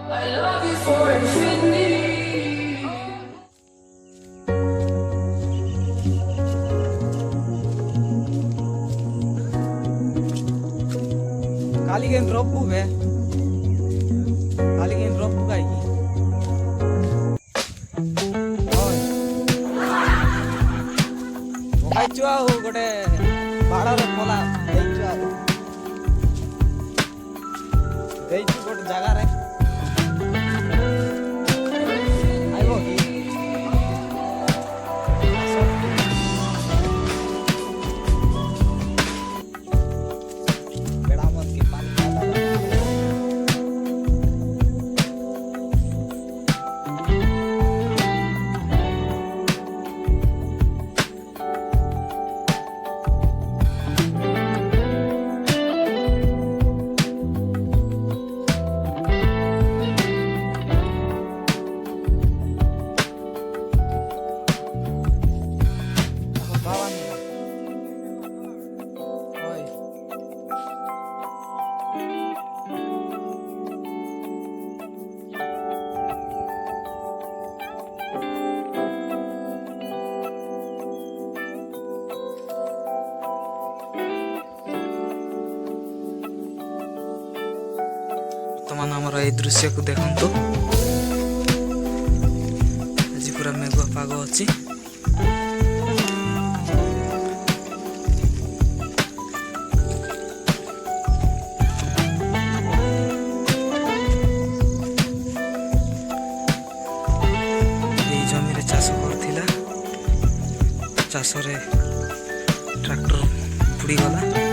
I love you for infinity. Kaligen drop bu be. Kaligen drop bu kayak gini. Oh. Okai cua gote bada re pola dei cua. Dei cu gote jaga re. Ayo ki. ବର୍ତ୍ତମାନ ଆମର ଏଇ ଦୃଶ୍ୟକୁ ଦେଖନ୍ତୁ। ଆଜି ପୁରା ମେଘୁଆ ପାଗ ଅଛି। ଏଇ ଜମିରେ ଚାଷ କରୁଥିଲା, ଚାଷରେ ଟ୍ରାକ୍ଟର ବୁଡ଼ିଗଲା।